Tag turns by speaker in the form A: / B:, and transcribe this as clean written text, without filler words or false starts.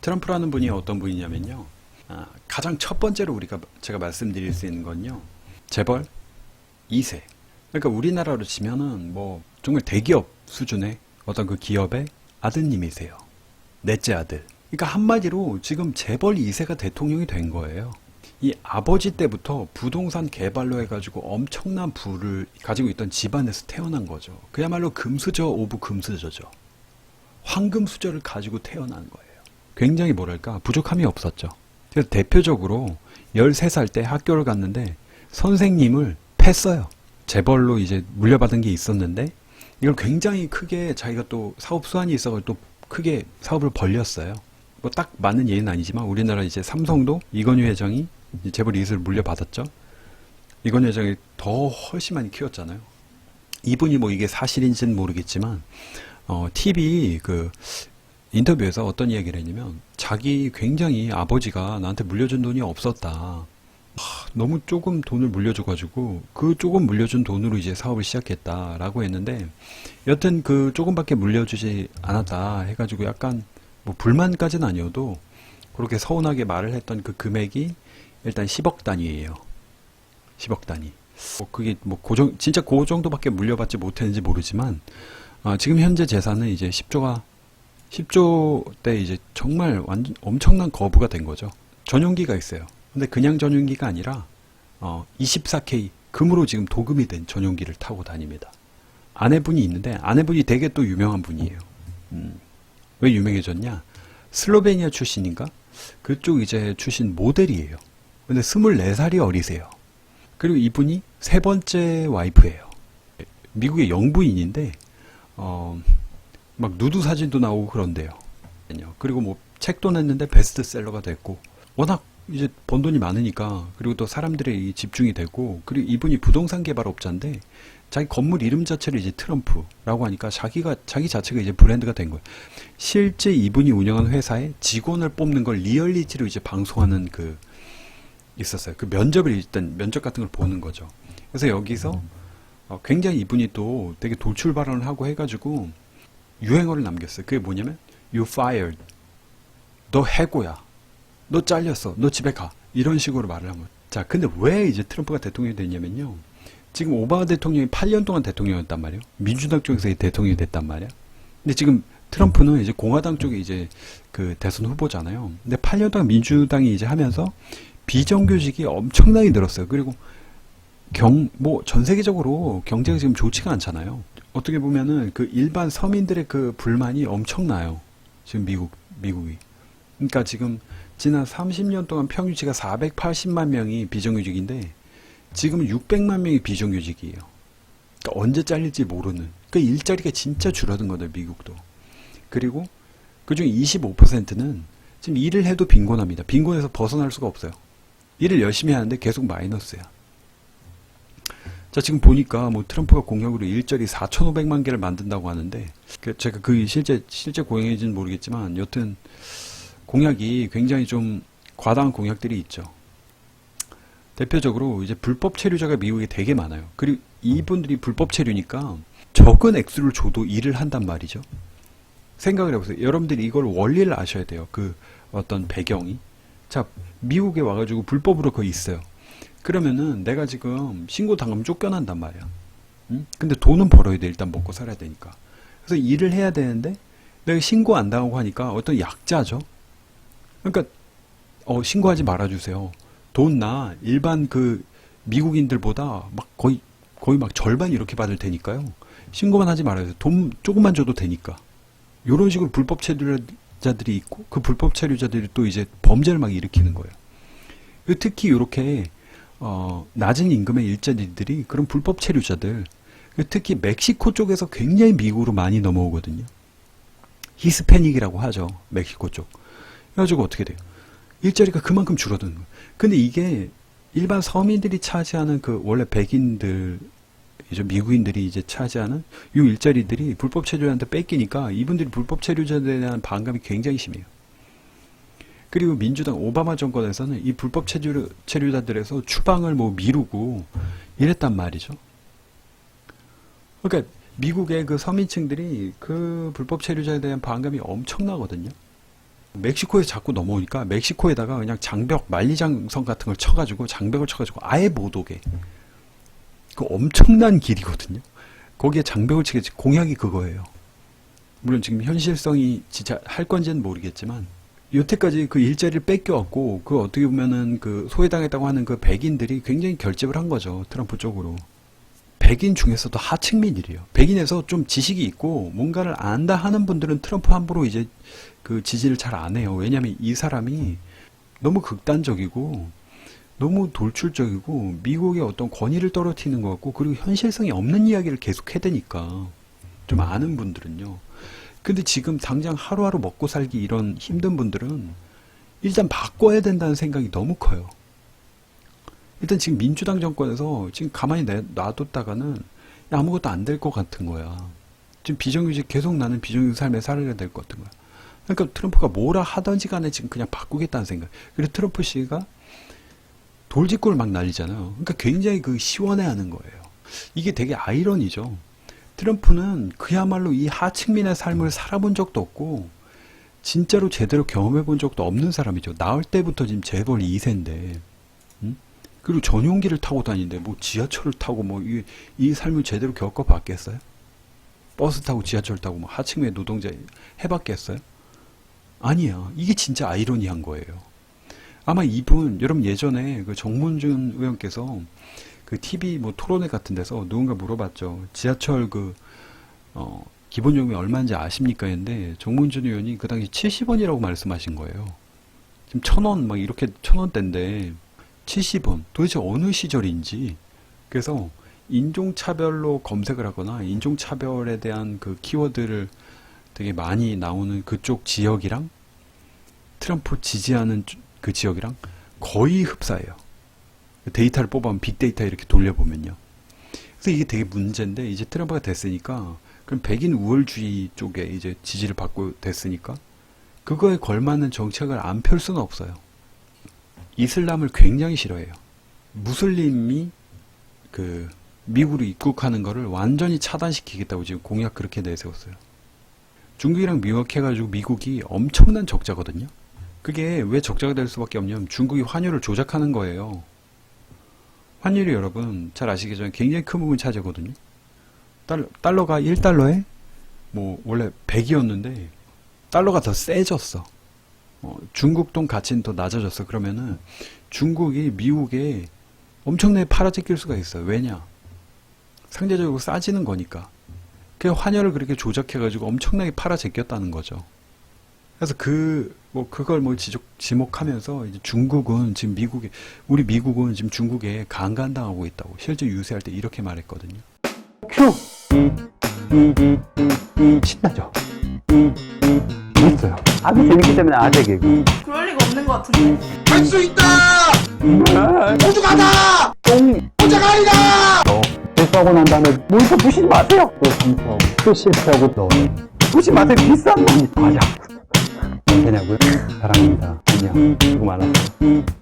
A: 트럼프라는 분이 어떤 분이냐면요. 가장 첫 번째로 제가 말씀드릴 수 있는 건요. 재벌 2세. 그러니까 우리나라로 치면은 뭐 정말 대기업 수준의 어떤 그 기업의 아드님이세요. 넷째 아들. 그러니까 한마디로 지금 재벌 2세가 대통령이 된 거예요. 이 아버지 때부터 부동산 개발로 해가지고 엄청난 부를 가지고 있던 집안에서 태어난 거죠. 그야말로 금수저 오브 금수저죠. 황금 수저를 가지고 태어난 거예요. 굉장히 뭐랄까 부족함이 없었죠. 그래서 대표적으로 13살 때 학교를 갔는데 선생님을 팼어요. 재벌로 이제 물려받은 게 있었는데 이걸 굉장히 크게 자기가 또 사업 수완이 있어서 또 크게 사업을 벌렸어요. 뭐 딱 맞는 예는 아니지만 우리나라 이제 삼성도 이건희 회장이 재벌 이익을 물려받았죠. 이건희 회장이 더 훨씬 많이 키웠잖아요. 이분이 뭐 이게 사실인지는 모르겠지만 TV 그 인터뷰에서 어떤 이야기를 했냐면 자기 굉장히 아버지가 나한테 물려준 돈이 없었다. 너무 조금 돈을 물려줘가지고 그 조금 물려준 돈으로 이제 사업을 시작했다라고 했는데 여튼 그 조금밖에 물려주지 않았다 해가지고 약간 뭐 불만까지는 아니어도 그렇게 서운하게 말을 했던 그 금액이 일단 10억 단위예요. 10억 단위. 뭐 그게 뭐 진짜 그 정도밖에 물려받지 못했는지 모르지만 지금 현재 재산은 이제 10조 때 이제 정말 완전 엄청난 거부가 된 거죠. 전용기가 있어요. 근데 그냥 전용기가 아니라 24K 금으로 지금 도금이 된 전용기를 타고 다닙니다. 아내분이 있는데 아내분이 되게 또 유명한 분이에요. 왜 유명해졌냐? 슬로베니아 출신인가? 그쪽 이제 출신 모델이에요. 근데 24살이 어리세요. 그리고 이분이 세 번째 와이프예요. 미국의 영부인인데 막 누드 사진도 나오고 그런데요. 그리고 뭐 책도 냈는데 베스트셀러가 됐고 워낙 이제 번 돈이 많으니까 그리고 또 사람들의 집중이 되고 그리고 이분이 부동산 개발업자인데 자기 건물 이름 자체를 이제 트럼프라고 하니까 자기 자체가 이제 브랜드가 된 거예요. 실제 이분이 운영하는 회사에 직원을 뽑는 걸 리얼리티로 이제 방송하는 그 있었어요. 그 면접을 일단 면접 같은 걸 보는 거죠. 그래서 여기서 굉장히 이분이 또 되게 돌출 발언을 하고 해가지고 유행어를 남겼어요. 그게 뭐냐면 You fired. 너 해고야. 너 잘렸어. 너 집에 가. 이런 식으로 말을 한 거예요. 자, 근데 왜 이제 트럼프가 대통령이 됐냐면요. 지금 오바마 대통령이 8년 동안 대통령이었단 말이에요. 민주당 쪽에서 대통령이 됐단 말이야. 근데 지금 트럼프는 이제 공화당 쪽에 이제 그 대선 후보잖아요. 근데 8년 동안 민주당이 이제 하면서 비정규직이 엄청나게 늘었어요. 그리고 뭐 전 세계적으로 경제가 지금 좋지가 않잖아요. 어떻게 보면은 그 일반 서민들의 그 불만이 엄청나요. 지금 미국이. 그러니까 지금 지난 30년 동안 평균치가 480만 명이 비정규직인데 지금은 600만 명이 비정규직이에요. 그러니까 언제 잘릴지 모르는. 그 일자리가 진짜 줄어든 거죠, 미국도. 그리고 그중 25%는 지금 일을 해도 빈곤합니다. 빈곤에서 벗어날 수가 없어요. 일을 열심히 하는데 계속 마이너스야. 자, 지금 보니까 뭐 트럼프가 공약으로 일자리 4,500만 개를 만든다고 하는데 제가 그 실제 고용인지는 모르겠지만 여튼 공약이 굉장히 좀 과다한 공약들이 있죠. 대표적으로 이제 불법 체류자가 미국에 되게 많아요. 그리고 이분들이 불법 체류니까 적은 액수를 줘도 일을 한단 말이죠. 생각을 해보세요. 여러분들이 이걸 원리를 아셔야 돼요. 그 어떤 배경이. 자, 미국에 와가지고 불법으로 거기 있어요. 그러면은 내가 지금 신고 당하면 쫓겨난단 말이야. 응? 근데 돈은 벌어야 돼. 일단 먹고 살아야 되니까. 그래서 일을 해야 되는데 내가 신고 안 당하고 하니까 어떤 약자죠. 그러니까 신고하지 말아주세요. 돈 나 일반 그 미국인들보다 막 거의 막 절반 이렇게 받을 테니까요. 신고만 하지 말아주세요. 돈 조금만 줘도 되니까. 요런 식으로 불법 체류자들이 있고 그 불법 체류자들이 또 이제 범죄를 막 일으키는 거예요. 특히 이렇게 낮은 임금의 일자리들이 그런 불법 체류자들 특히 멕시코 쪽에서 굉장히 미국으로 많이 넘어오거든요. 히스패닉이라고 하죠. 멕시코 쪽. 그래가지고 어떻게 돼요? 일자리가 그만큼 줄어드는 거예요. 근데 이게 일반 서민들이 차지하는 그 원래 백인들 이제 미국인들이 이제 차지하는 이 일자리들이 불법 체류자한테 뺏기니까 이분들이 불법 체류자들에 대한 반감이 굉장히 심해요. 그리고 민주당 오바마 정권에서는 이 불법 체류자들에서 추방을 뭐 미루고 이랬단 말이죠. 그러니까 미국의 그 서민층들이 그 불법 체류자에 대한 반감이 엄청나거든요. 멕시코에서 자꾸 넘어오니까 멕시코에다가 그냥 장벽, 만리장성 같은 걸 쳐가지고 장벽을 쳐가지고 아예 못 오게. 그 엄청난 길이거든요. 거기에 장벽을 치겠지. 공약이 그거예요. 물론 지금 현실성이 진짜 할 건지는 모르겠지만 여태까지 그 일자리를 뺏겨왔고 그 어떻게 보면은 그 소외당했다고 하는 그 백인들이 굉장히 결집을 한 거죠. 트럼프 쪽으로. 백인 중에서도 하층민이래요. 백인에서 좀 지식이 있고 뭔가를 안다 하는 분들은 트럼프 함부로 이제 그 지지를 잘 안 해요. 왜냐하면 이 사람이 너무 극단적이고 너무 돌출적이고 미국의 어떤 권위를 떨어뜨리는 것 같고 그리고 현실성이 없는 이야기를 계속 해대니까 좀 아는 분들은요. 근데 지금 당장 하루하루 먹고 살기 이런 힘든 분들은 일단 바꿔야 된다는 생각이 너무 커요. 일단 지금 민주당 정권에서 지금 가만히 놔뒀다가는 아무것도 안 될 것 같은 거야. 지금 비정규직 계속 나는 비정규직 삶에 살아야 될 것 같은 거야. 그러니까 트럼프가 뭐라 하든지 간에 지금 그냥 바꾸겠다는 생각. 그리고 트럼프 씨가 돌직구를 막 날리잖아요. 그러니까 굉장히 그 시원해하는 거예요. 이게 되게 아이러니죠. 트럼프는 그야말로 이 하층민의 삶을 살아본 적도 없고 진짜로 제대로 경험해 본 적도 없는 사람이죠. 나올 때부터 지금 재벌 2세인데 그리고 전용기를 타고 다니는데 뭐 지하철을 타고 뭐 이 삶을 제대로 겪어봤겠어요? 버스 타고 지하철 타고 뭐 하층민 노동자 해봤겠어요? 아니야. 이게 진짜 아이러니한 거예요. 아마 이분 여러분 예전에 그 정문준 의원께서 그 TV 뭐 토론회 같은 데서 누군가 물어봤죠. 지하철 기본 요금이 얼마인지 아십니까? 했는데 정문준 의원이 그 당시 70원이라고 말씀하신 거예요. 지금 1,000원 막 이렇게 1,000원대인데 70원 도대체 어느 시절인지. 그래서 인종차별로 검색을 하거나 인종차별에 대한 그 키워드를 되게 많이 나오는 그쪽 지역이랑 트럼프 지지하는 그 지역이랑 거의 흡사해요. 데이터를 뽑아보면 빅데이터 이렇게 돌려보면요. 그래서 이게 되게 문제인데 이제 트럼프가 됐으니까 그럼 백인 우월주의 쪽에 이제 지지를 받고 됐으니까 그거에 걸맞는 정책을 안 펼 수는 없어요. 이슬람을 굉장히 싫어해요. 무슬림이 그 미국으로 입국하는 거를 완전히 차단시키겠다고 지금 공약 그렇게 내세웠어요. 중국이랑 미국해가지고 미국이 엄청난 적자거든요. 그게 왜 적자가 될 수밖에 없냐면 중국이 환율을 조작하는 거예요. 환율이 여러분 잘 아시겠지만 굉장히 큰 부분 차지하거든요. 달러가 1달러에 뭐 원래 100이었는데 달러가 더 세졌어. 중국 돈 가치는 더 낮아졌어. 그러면은 중국이 미국에 엄청나게 팔아제낄 수가 있어요. 왜냐? 상대적으로 싸지는 거니까. 그 환율을 그렇게 조작해가지고 엄청나게 팔아제꼈다는 거죠. 그래서 그걸 지목하면서 이제 중국은 지금 우리 미국은 지금 중국에 강간당하고 있다고 실제 유세할 때 이렇게 말했거든요.
B: 큐! 신나죠? 재밌어요. 아주 재밌기 때문에 아재 개그.
C: 그럴 리가 없는 것 같은데.
D: 할 수 있다! 모두 가다! 혼자가 아니다!
B: 실수하고 난 다음에 뭘 또 부시지 마세요. 또 감수하고 또 실패하고 또 부시지 마세요. 비싼 거 맞아. 되냐고요? 사랑합니다. 안녕. 수고 많았어요.